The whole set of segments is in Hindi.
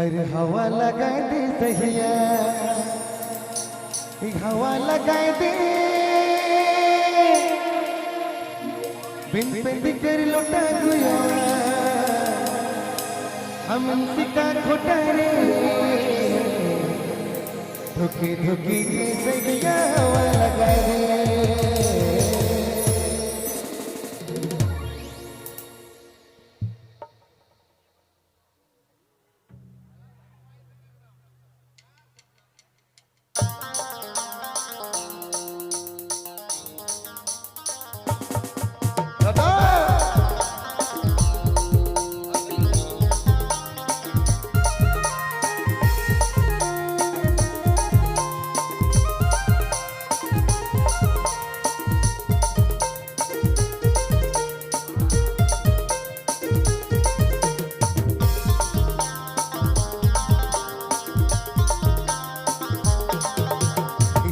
अरे हवा लगा दे सहिया, हवा लगा दे बिन बिन कर लौटा गुया हम सिका खोटा रे धोखे धोखे के सहिया हवा लगा दे।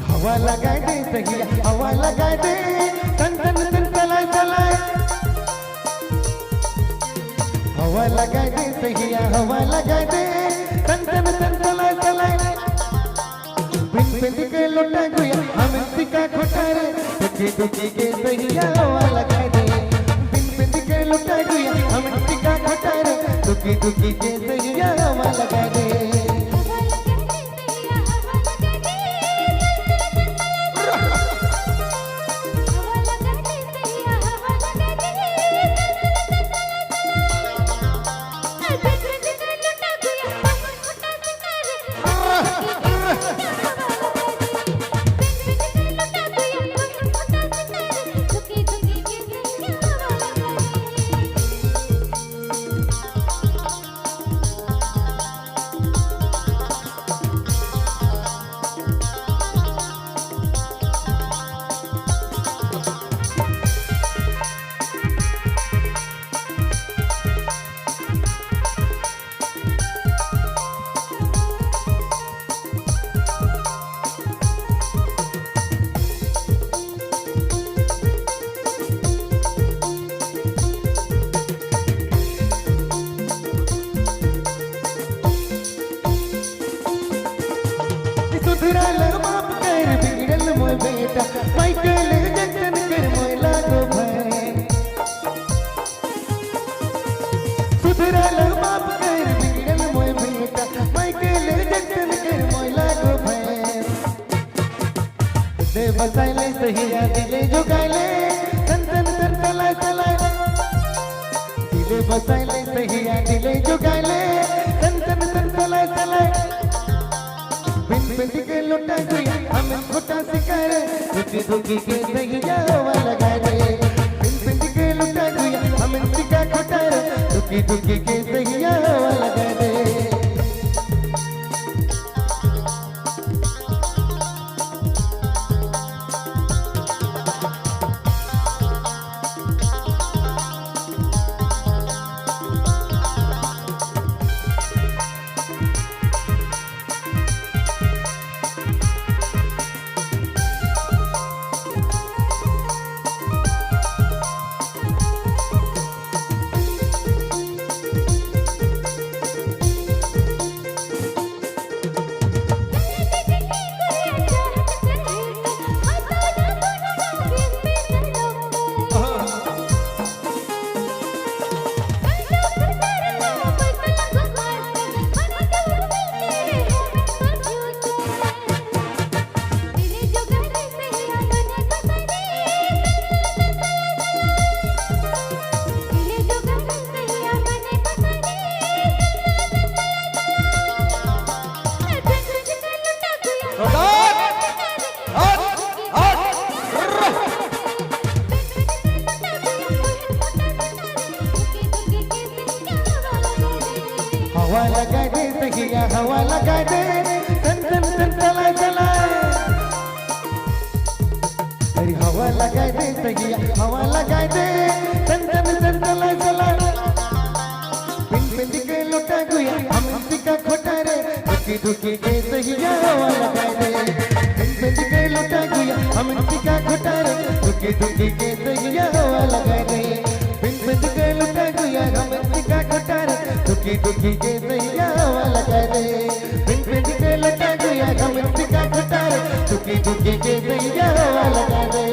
हवा लगा दे सहिया हवा लगा दे तन तन तन चलाए चलाए हवा लगा दे सहिया हवा लगा दे तन तन तन चलाए चलाए बिन बिन के लौटा गुया हम सिका खोटा रे दुखी दुखी के सहिया हवा लगा दे बिन बिन के लौटा गुया हम सिका खोटा रे दुखी दुखी के सहिया हवा लगा दे। सुधरल बाप कर बिगड़ल मोय बेटा माइकल जैक्सन कर मोय लागो भय सुधरल बाप कर बिगड़ल मोय बेटा माइकल जैक्सन कर मोय लागो भय दे बसाइले सहिया दिले जोगाइले तन तन तन चलाए चलाए दिले बसाइले सहिया दिले जोगाइले तन तन तन चलाए चलाए बिन के लौटा गुया हम खोटा सिकारे दुखी दुखी के सहिया हवा लगा दे बिन के लौटा गुया हम सिका खोटा दुखी दुखी के सहिया हवा लगा दे। हवा लगा दे सहिया हवा लगा दे तन तन तन चलाए चलाए अरे हवा लगा दे सहिया हवा लगा दे तन तन तन चलाए चलाए बिन बिन के लौटा गुया हम सिका खोटा रे दुखी दुखी के सहिया हवा लगा दे बिन बिन के लौटा गुया हम सिका खोटा रे दुखी दुखी के सहिया हवा लगा दे बिन बिन के लौटा गुया हम सिका खोटा रे दुखी दुखी के सहिया हवा लगा दे पिन पिन के लटा गुया घमंड का खटार दुखी दुखी के दैया हवा लगा दे